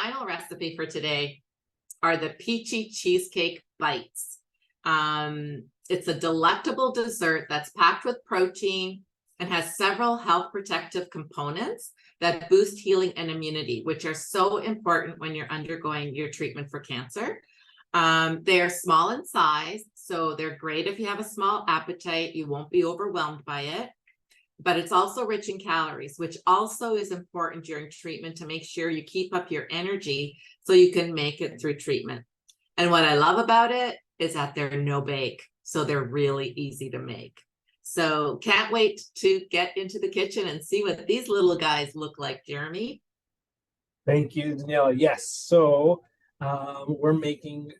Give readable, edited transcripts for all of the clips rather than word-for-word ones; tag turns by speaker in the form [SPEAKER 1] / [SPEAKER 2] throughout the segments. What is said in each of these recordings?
[SPEAKER 1] final recipe for today are the Peachy Cheesecake Bites. It's a delectable dessert that's packed with protein and has several health protective components that boost healing and immunity, which are so important when you're undergoing your treatment for cancer. They are small in size, so they're great if you have a small appetite. You won't be overwhelmed by it. But it's also rich in calories, which also is important during treatment to make sure you keep up your energy so you can make it through treatment. And what I love about it is that they're no bake, so they're really easy to make. So can't wait to get into the kitchen and see what these little guys look like, Jeremy.
[SPEAKER 2] Thank you, Daniela. Yes, so we're making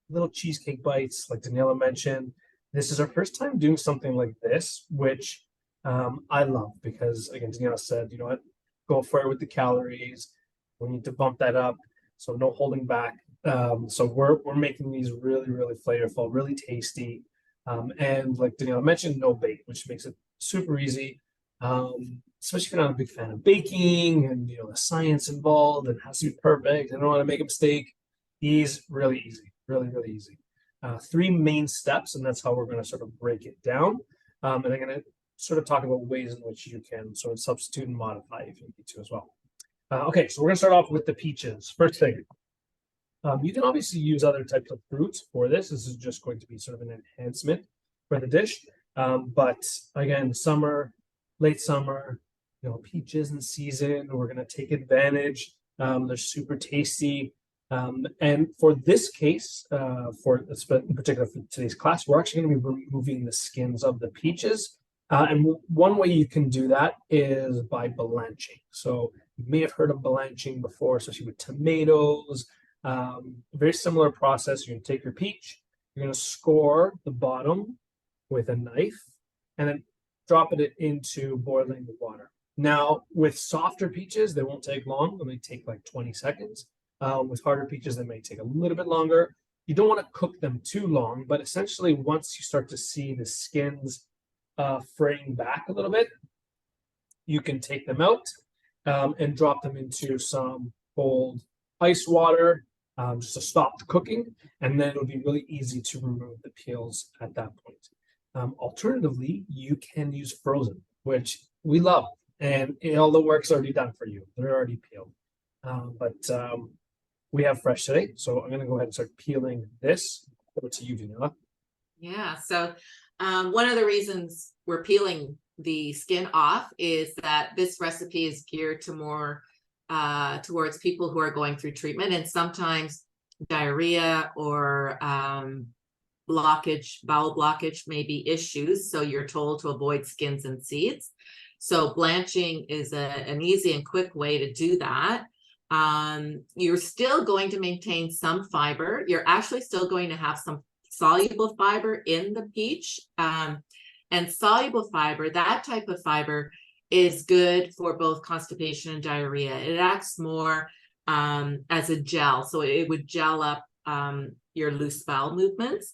[SPEAKER 2] little cheesecake bites, like Daniela mentioned. This is our first time doing something like this, which I love because, again, Daniela said, you know what, go for it with the calories. We need to bump that up, so no holding back. So we're making these really, really flavorful, really tasty, and like Daniela mentioned, no bake, which makes it super easy. Especially if you're not a big fan of baking and the science involved and it has to be perfect. I don't want to make a mistake. These really easy, really, really easy. Three main steps, and that's how we're going to sort of break it down. And I'm going to sort of talk about ways in which you can sort of substitute and modify if you need to as well. Okay, so we're going to start off with the peaches. First thing, you can obviously use other types of fruits for this. This is just going to be sort of an enhancement for the dish. But again, summer, late summer, peaches in season. We're going to take advantage. They're super tasty. And for this case, in particular for today's class, we're actually going to be removing the skins of the peaches. And one way you can do that is by blanching. So you may have heard of blanching before, especially with tomatoes. Very similar process. You're going to take your peach, you're going to score the bottom with a knife, and then drop it into boiling water. Now, with softer peaches, they won't take long. They may take like 20 seconds. With harder peaches, they may take a little bit longer. You don't want to cook them too long, but essentially once you start to see the skins fraying back a little bit, you can take them out and drop them into some cold ice water just to stop the cooking, and then it'll be really easy to remove the peels at that point. Alternatively, you can use frozen, which we love, and all the work's already done for you. They're already peeled. But we have fresh today, so I'm going to go ahead and start peeling this. Over to you, Daniela.
[SPEAKER 1] Yeah, so one of the reasons we're peeling the skin off is that this recipe is geared to more towards people who are going through treatment, and sometimes diarrhea or bowel blockage may be issues, so you're told to avoid skins and seeds. So blanching is an easy and quick way to do that. You're still going to maintain some fiber. You're actually still going to have some soluble fiber in the peach. And soluble fiber, that type of fiber, is good for both constipation and diarrhea. It acts more as a gel, so it would gel up your loose bowel movements.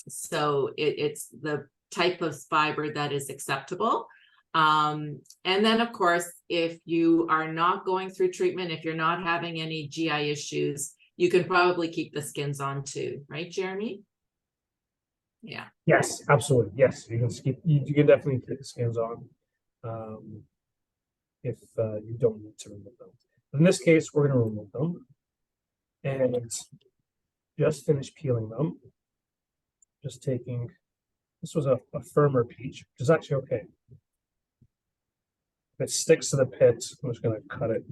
[SPEAKER 1] So it's the type of fiber that is acceptable. And then, of course, if you are not going through treatment, if you're not having any GI issues, you can probably keep the skins on too, right, Jeremy? Yeah.
[SPEAKER 2] Yes, absolutely. Yes, you can definitely keep the skins on if you don't need to remove them. In this case, we're going to remove them and just finish peeling them. Just taking, this was a firmer peach, which is actually okay. If it sticks to the pit, I'm just going to cut it.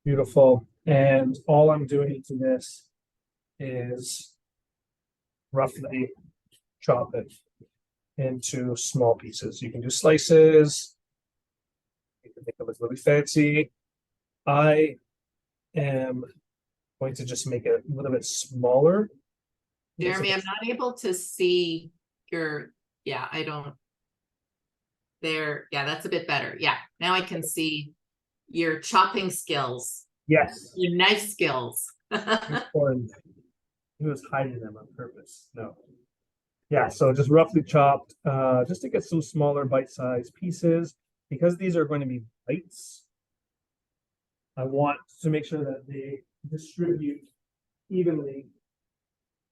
[SPEAKER 2] Beautiful. And all I'm doing to this is roughly chop it into small pieces. You can do slices. You can make it really fancy. I am going to just make it a little bit smaller.
[SPEAKER 1] Jeremy, I'm not able to see your, yeah, I don't, there, yeah, that's a bit better. Yeah, now I can see your chopping skills.
[SPEAKER 2] Yes.
[SPEAKER 1] Your knife skills.
[SPEAKER 2] He was hiding them on purpose. No. Yeah, so just roughly chopped, just to get some smaller bite-sized pieces. Because these are going to be bites, I want to make sure that they distribute evenly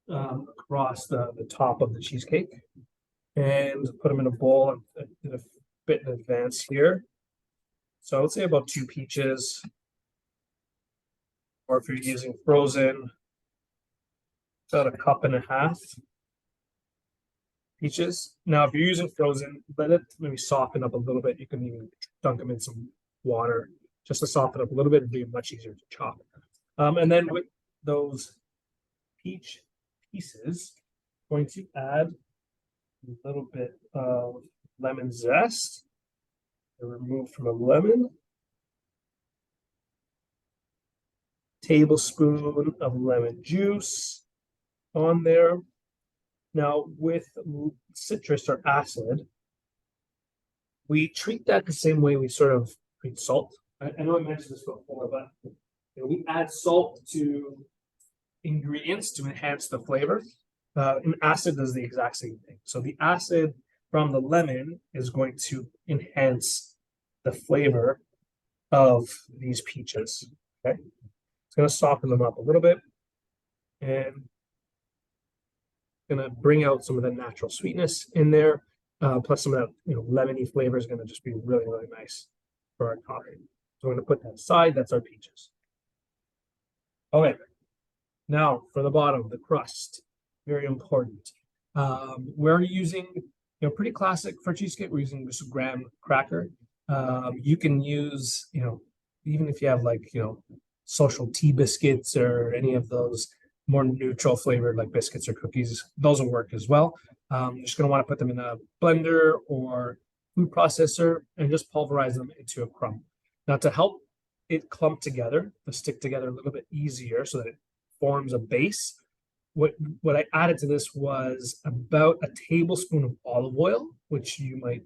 [SPEAKER 2] across the top of the cheesecake. And put them in a bowl. I did a bit in advance here. So I would say about 2 peaches. Or if you're using frozen, about 1.5 cups peaches. Now, if you're using frozen, let it maybe soften up a little bit. You can even dunk them in some water just to soften up a little bit and be much easier to chop. And then with those peach pieces, going to add a little bit of lemon zest. Removed from a lemon. Tablespoon of lemon juice on there. Now, with citrus or acid, we treat that the same way we sort of treat salt. I know I mentioned this before, but we add salt to ingredients to enhance the flavor. And acid does the exact same thing. So the acid from the lemon is going to enhance the flavor of these peaches. Okay, it's going to soften them up a little bit and going to bring out some of the natural sweetness in there. Plus some of that, lemony flavor is going to just be really, really nice for our coffee. So we're going to put that aside. That's our peaches. Okay. Now for the bottom, the crust, very important. We're using, pretty classic for cheesecake. We're using just a graham cracker. You can use, even if you have like, social tea biscuits or any of those more neutral flavored like biscuits or cookies, those will work as well. You're just going to want to put them in a blender or food processor and just pulverize them into a crumb. Now, to help it clump together, to stick together a little bit easier so that it forms a base, what I added to this was about a tablespoon of olive oil, which you might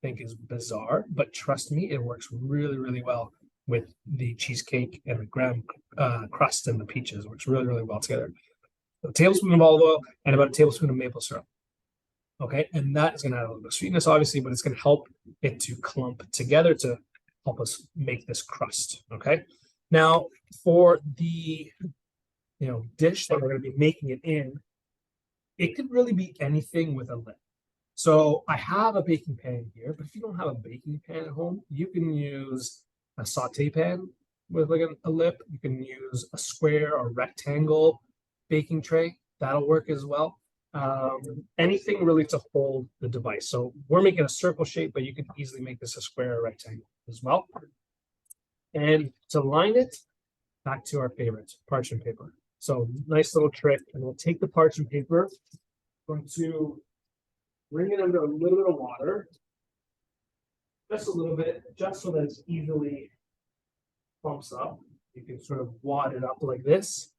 [SPEAKER 2] think is bizarre, but trust me, it works really, really well with the cheesecake and the graham crust and the peaches. It works really, really well together. A tablespoon of olive oil and about a tablespoon of maple syrup. Okay, and that is going to add a little bit of sweetness, obviously, but it's going to help it to clump together to help us make this crust. Okay, now for the dish that we're going to be making it in, it could really be anything with a lid. So I have a baking pan here, but if you don't have a baking pan at home, you can use a saute pan with like a lip. You can use a square or rectangle baking tray. That'll work as well. Anything really to hold the device. So we're making a circle shape, but you can easily make this a square or rectangle as well. And to line it, back to our favorite, parchment paper. So nice little trick, and we'll take the parchment paper, going to bring it under a little bit of water, just a little bit, just so that it's easily pumps up. You can sort of wad it up like this,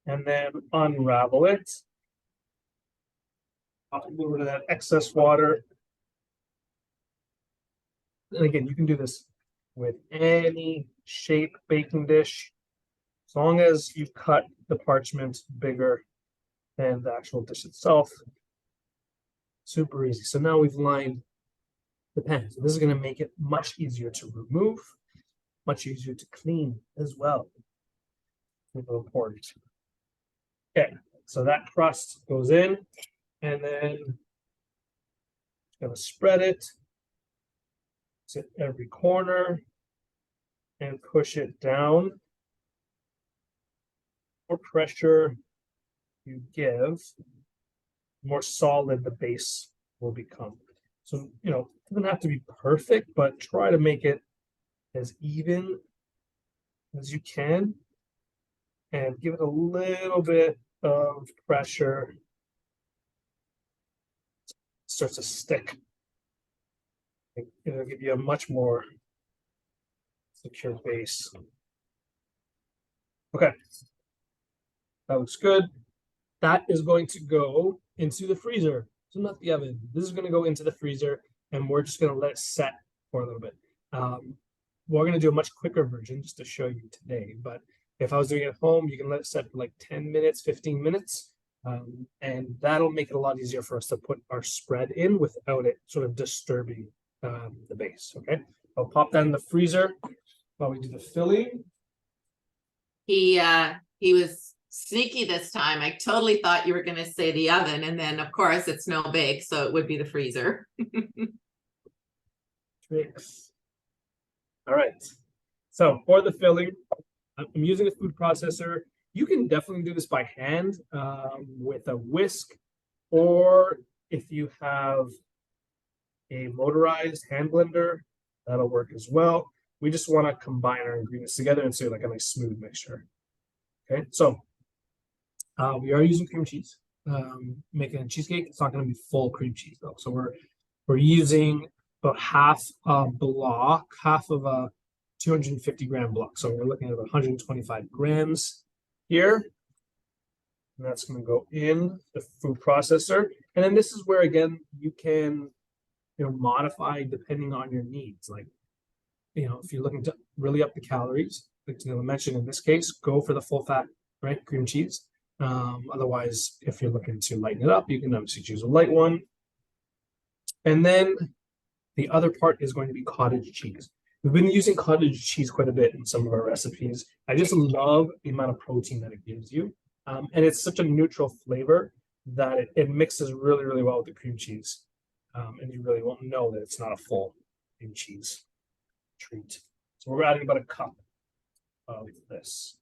[SPEAKER 2] and then unravel it. I'll get rid of that excess water. And again, you can do this with any shape baking dish, as long as you cut the parchment bigger than the actual dish itself. Super easy. So now we've lined the pan. So this is going to make it much easier to remove, much easier to clean as well. Super important. Okay, so that crust goes in, and then going to spread it to every corner and push it down. More pressure you give, more solid the base will become. So, it doesn't have to be perfect, but try to make it as even as you can and give it a little bit of pressure. It starts to stick. It'll give you a much more secure base. Okay, that looks good. That is going to go into the freezer. So not the oven. This is going to go into the freezer, and we're just going to let it set for a little bit. We're going to do a much quicker version just to show you today. But if I was doing it at home, you can let it set for like 10 minutes, 15 minutes. And that'll make it a lot easier for us to put our spread in without it sort of disturbing the base. Okay, I'll pop that in the freezer while we do the filling.
[SPEAKER 1] He was sneaky this time. I totally thought you were going to say the oven, and then of course it's no bake, so it would be the freezer.
[SPEAKER 2] Tricks. All right. So for the filling, I'm using a food processor. You can definitely do this by hand with a whisk, or if you have a motorized hand blender, that'll work as well. We just want to combine our ingredients together and see like a nice smooth mixture. Okay, so we are using cream cheese. Making a cheesecake, it's not going to be full cream cheese though. So we're using about half a block, half of a 250-gram block. So we're looking at about 125 grams here. And that's going to go in the food processor. And then this is where, again, you can, modify depending on your needs. Like, if you're looking to really up the calories, like Tanila mentioned in this case, go for the full fat, right, cream cheese. Otherwise, if you're looking to lighten it up, you can obviously choose a light one. And then the other part is going to be cottage cheese. We've been using cottage cheese quite a bit in some of our recipes. I just love the amount of protein that it gives you. And it's such a neutral flavor that it mixes really, really well with the cream cheese. And you really won't know that it's not a full cream cheese treat. So we're adding about a cup of this.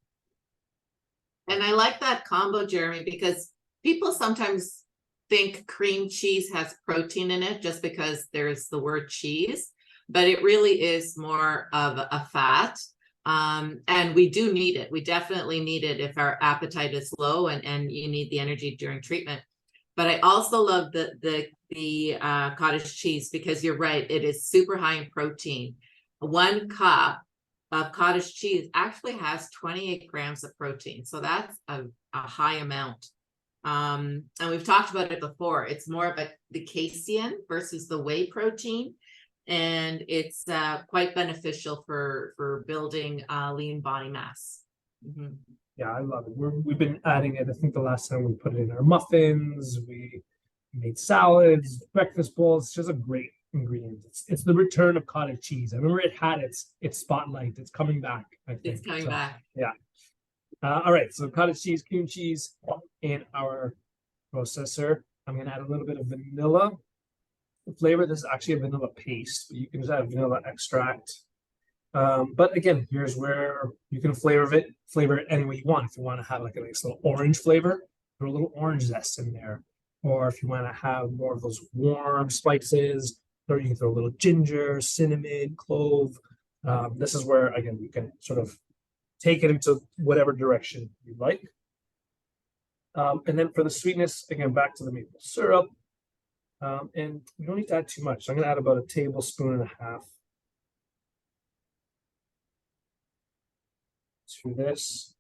[SPEAKER 1] And I like that combo, Jeremy, because people sometimes think cream cheese has protein in it just because there's the word cheese, but it really is more of a fat. And we do need it. We definitely need it if our appetite is low and you need the energy during treatment. But I also love the cottage cheese because you're right, it is super high in protein. 1 cup of cottage cheese actually has 28 grams of protein. So that's a high amount. And we've talked about it before. It's more of the casein versus the whey protein. And it's quite beneficial for building lean body mass. Mm-hmm.
[SPEAKER 2] Yeah, I love it. We've been adding it. I think the last time we put it in our muffins, we made salads, breakfast bowls. It's just a great ingredient. It's the return of cottage cheese. I remember it had its spotlight. It's coming back. I think.
[SPEAKER 1] It's coming back.
[SPEAKER 2] Yeah. All right. So cottage cheese, cream cheese in our processor. I'm going to add a little bit of vanilla flavor. This is actually a vanilla paste, but you can just add vanilla extract. But again, here's where you can flavor it any way you want. If you want to have like a nice little orange flavor, throw a little orange zest in there. Or if you want to have more of those warm spices, or you can throw a little ginger, cinnamon, clove. This is where, again, you can sort of take it into whatever direction you like. And then for the sweetness, again, back to the maple syrup. And you don't need to add too much. So I'm going to add about 1.5 tablespoons to this.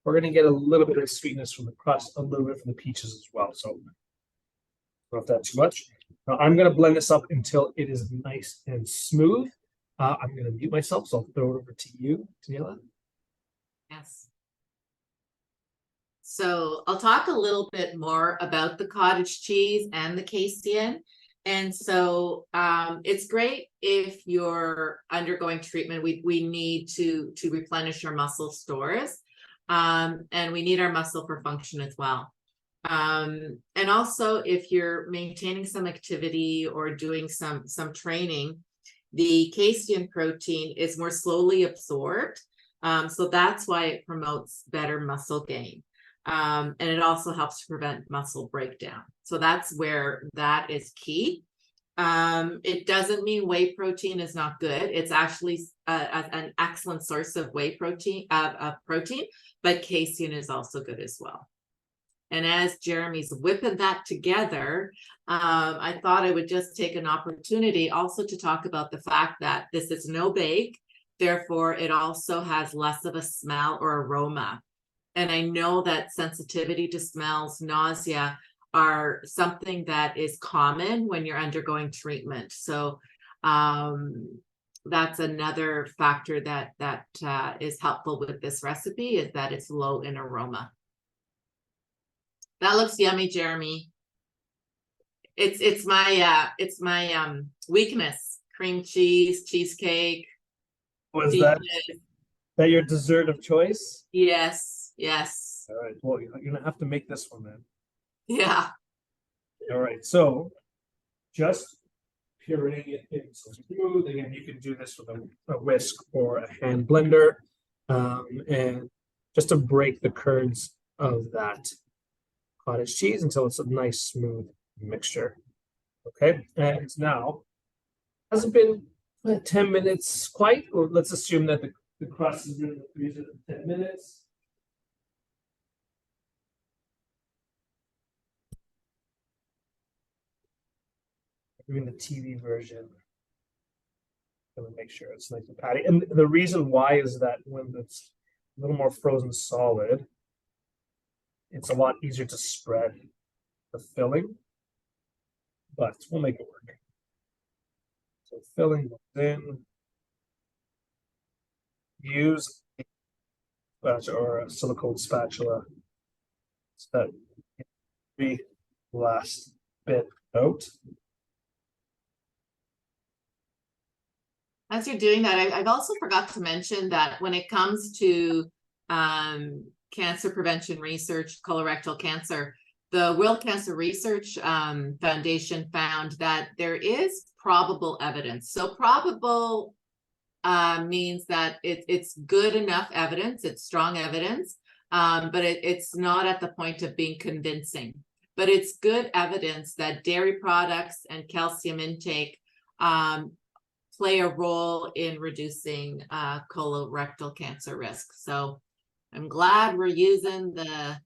[SPEAKER 2] We're going to get a little bit of sweetness from the crust, a little bit from the peaches as well. So don't have too much. Now I'm going to blend this up until it is nice and smooth. I'm going to mute myself, so I'll throw it over to you, Tanila.
[SPEAKER 1] Yes. So I'll talk a little bit more about the cottage cheese and the casein. And so it's great if you're undergoing treatment. We need to replenish our muscle stores, and we need our muscle for function as well. And also if you're maintaining some activity or doing some training, the casein protein is more slowly absorbed. So that's why it promotes better muscle gain. And it also helps to prevent muscle breakdown. So that's where that is key. It doesn't mean whey protein is not good. It's actually an excellent source of whey protein, but casein is also good as well. And as Jeremy's whipping that together, I thought I would just take an opportunity also to talk about the fact that this is no bake. Therefore, it also has less of a smell or aroma. And I know that sensitivity to smells, nausea are something that is common when you're undergoing treatment. So that's another factor that is helpful with this recipe, is that it's low in aroma. That looks yummy, Jeremy. It's my weakness. Cream cheese, cheesecake.
[SPEAKER 2] Was
[SPEAKER 1] peaches.
[SPEAKER 2] that your dessert of choice?
[SPEAKER 1] Yes, yes.
[SPEAKER 2] All right. Well, you're gonna have to make this one then.
[SPEAKER 1] Yeah.
[SPEAKER 2] All right. So just pureeing it in smooth. Again, you can do this with a whisk or a hand blender, and just to break the curds of that cottage cheese until it's a nice smooth mixture. Okay, and now hasn't been 10 minutes quite, or let's assume that the crust has been in the freezer for 10 minutes. Doing the TV version. Gonna make sure it's nice and patty. And the reason why is that when it's a little more frozen solid, it's a lot easier to spread the filling, but we'll make it work. So filling goes in. Use a spatula or a silicone spatula so that the last bit out.
[SPEAKER 1] As you're doing that, I've also forgot to mention that when it comes to cancer prevention research, colorectal cancer, the World Cancer Research Foundation found that there is probable evidence. So probable means that it's good enough evidence, it's strong evidence, but it's not at the point of being convincing. But it's good evidence that dairy products and calcium intake play a role in reducing colorectal cancer risk. So I'm glad we're using the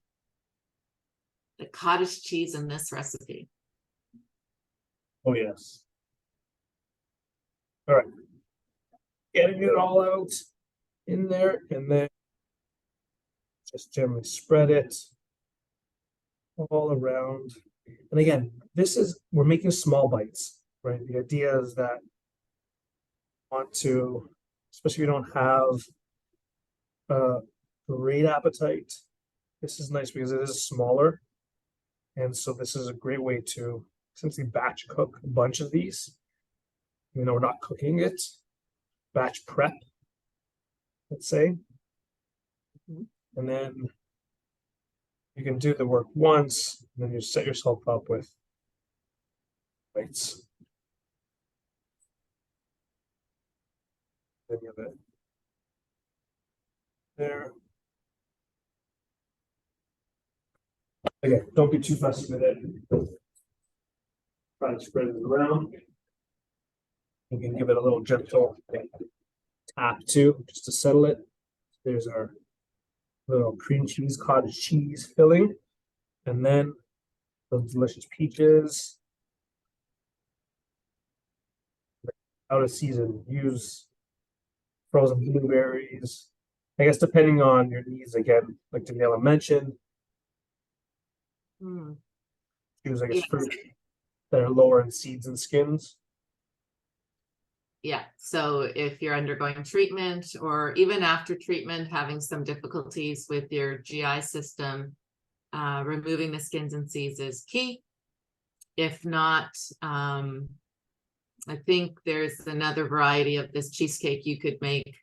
[SPEAKER 1] cottage cheese in this recipe.
[SPEAKER 2] Oh, yes. All right. Getting it all out in there, and then just gently spread it all around. And again, we're making small bites, right? The idea is that want to, especially if you don't have a great appetite, this is nice because it is smaller. And so this is a great way to essentially batch cook a bunch of these. Even though we're not cooking it, batch prep, let's say. And then you can do the work once, and then you set yourself up with bites. Any of it there. Again, don't be too fussy with it. Try to spread it around. You can give it a little gentle tap too, just to settle it. There's our little cream cheese, cottage cheese filling. And then those delicious peaches. Out of season, use frozen blueberries. I guess depending on your needs, again, like Daniela mentioned, use, I guess, fruit that are lower in seeds and skins.
[SPEAKER 1] Yeah, so if you're undergoing treatment or even after treatment, having some difficulties with your GI system, removing the skins and seeds is key. If not, I think there's another variety of this cheesecake you could make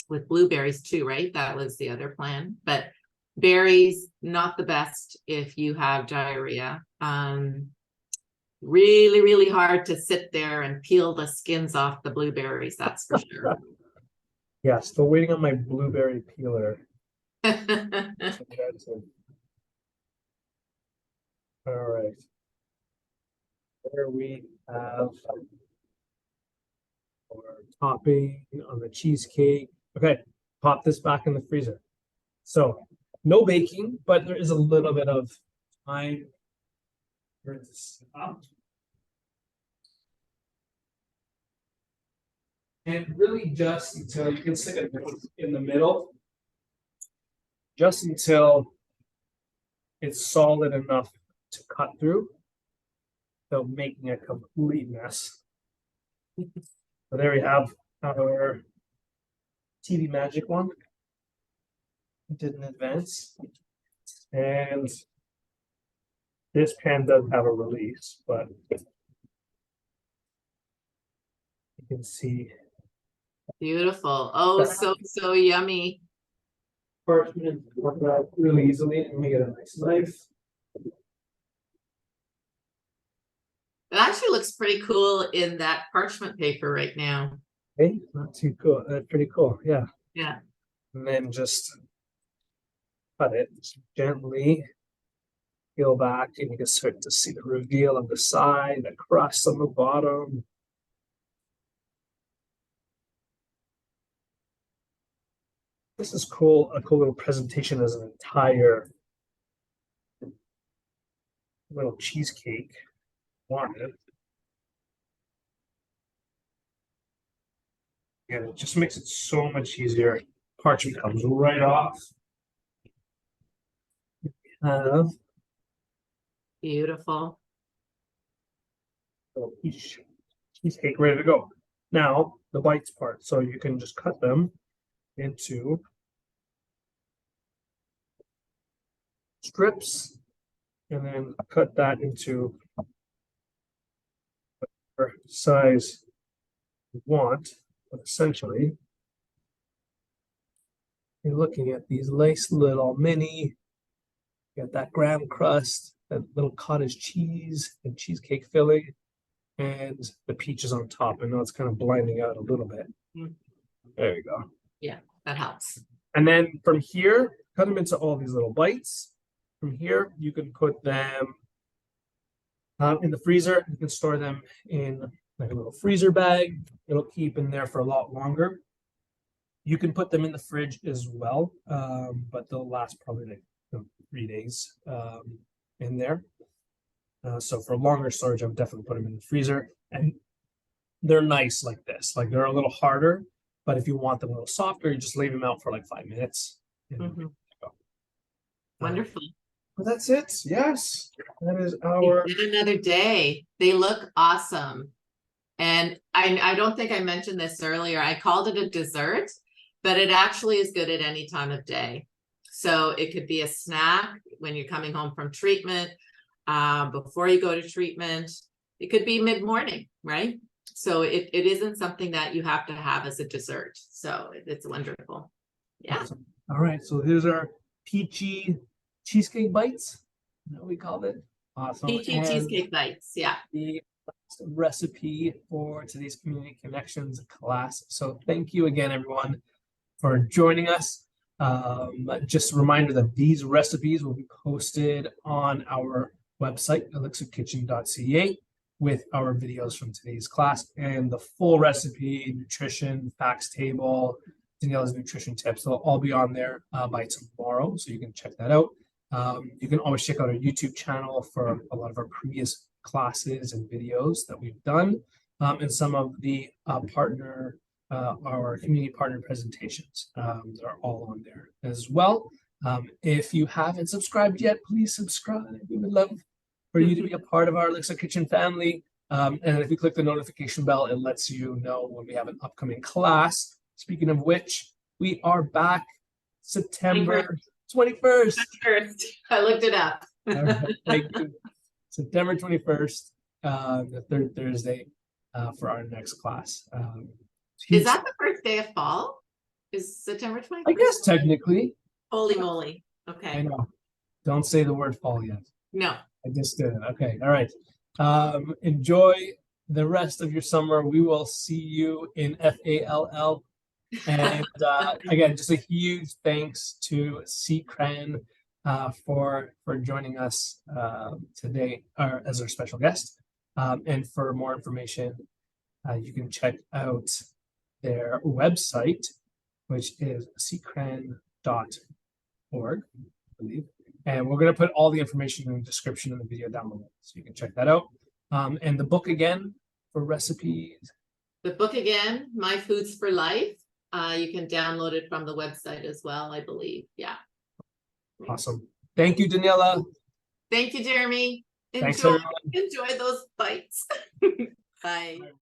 [SPEAKER 1] with blueberries too, right? That was the other plan, but berries, not the best if you have diarrhea. Really, really hard to sit there and peel the skins off the blueberries, that's for sure.
[SPEAKER 2] Yeah, still waiting on my blueberry peeler. All right. There we have our topping on the cheesecake. Okay, pop this back in the freezer. So no baking, but there is a little bit of time for it to sit up. And really just until you can stick it in the middle, just until it's solid enough to cut through without making a complete mess. So there we have our TV magic one. We did in advance. And this pan does have a release, but you can see
[SPEAKER 1] Beautiful. Oh, so yummy.
[SPEAKER 2] parchment work out really easily. Let me get a nice knife.
[SPEAKER 1] It actually looks pretty cool in that parchment paper right now.
[SPEAKER 2] Hey, not too cool. Pretty cool, yeah.
[SPEAKER 1] Yeah.
[SPEAKER 2] And then just cut it gently, peel back, and you can start to see the reveal on the side, the crust on the bottom. This is cool, a cool little presentation as an entire little cheesecake on it. And it just makes it so much easier. Parchment comes right off.
[SPEAKER 1] Beautiful.
[SPEAKER 2] Little peach cheesecake ready to go. Now the bites part, so you can just cut them into strips and then cut that into whatever size you want. But essentially, you're looking at these nice little mini, got that graham crust, that little cottage cheese and cheesecake filling, and the peaches on top. I know it's kind of blinding out a little bit.
[SPEAKER 1] Mm.
[SPEAKER 2] There you go.
[SPEAKER 1] Yeah, that helps.
[SPEAKER 2] And then from here, cut them into all these little bites. From here, you can put them in the freezer. You can store them in like a little freezer bag. It'll keep in there for a lot longer. You can put them in the fridge as well, but they'll last probably like 3 days in there. So for longer storage, I would definitely put them in the freezer. And they're nice like this. Like they're a little harder, but if you want them a little softer, you just leave them out for like 5 minutes.
[SPEAKER 1] Wonderful.
[SPEAKER 2] But that's it. Yes, that is our.
[SPEAKER 1] Another day. They look awesome. And I don't think I mentioned this earlier. I called it a dessert, but it actually is good at any time of day. So it could be a snack when you're coming home from treatment, before you go to treatment. It could be mid-morning, right? So it isn't something that you have to have as a dessert. So it's wonderful. Yeah.
[SPEAKER 2] Awesome. All right. So here's our peachy cheesecake bites. Is that what we called it? Awesome.
[SPEAKER 1] Peachy
[SPEAKER 2] And
[SPEAKER 1] cheesecake bites. Yeah.
[SPEAKER 2] the recipe for today's community connections class. So thank you again, everyone, for joining us. Just a reminder that these recipes will be posted on our website, elixirkitchen.ca, with our videos from today's class and the full recipe, nutrition, facts table, Daniela's nutrition tips. They'll all be on there by tomorrow, so you can check that out. You can always check out our YouTube channel for a lot of our previous classes and videos that we've done, and some of the our community partner presentations that are all on there as well. If you haven't subscribed yet, please subscribe. We would love for you to be a part of our Elixir Kitchen family. And if you click the notification bell, it lets you know when we have an upcoming class. Speaking of which, we are back September 21st.
[SPEAKER 1] I looked it up.
[SPEAKER 2] All right, thank you. September 21st, the third Thursday for our next class.
[SPEAKER 1] Is that the first day of fall? Is September 21st?
[SPEAKER 2] I guess technically.
[SPEAKER 1] Holy moly.
[SPEAKER 2] I
[SPEAKER 1] Okay.
[SPEAKER 2] know. Don't say the word fall yet.
[SPEAKER 1] No.
[SPEAKER 2] I just did it. Okay. All right. Enjoy the rest of your summer. We will see you in FALL. And again, just a huge thanks to CCRAN for joining us today as our special guest. And for more information, you can check out their website, which is ccran.org, I believe. And we're going to put all the information in the description of the video down below, so you can check that out. And the book again for recipes.
[SPEAKER 1] The book again, My Foods for Life. You can download it from the website as well, I believe. Yeah.
[SPEAKER 2] Awesome. Thank you, Daniela.
[SPEAKER 1] Thank you, Jeremy.
[SPEAKER 2] Thanks,
[SPEAKER 1] Enjoy
[SPEAKER 2] everyone.
[SPEAKER 1] those bites. Bye.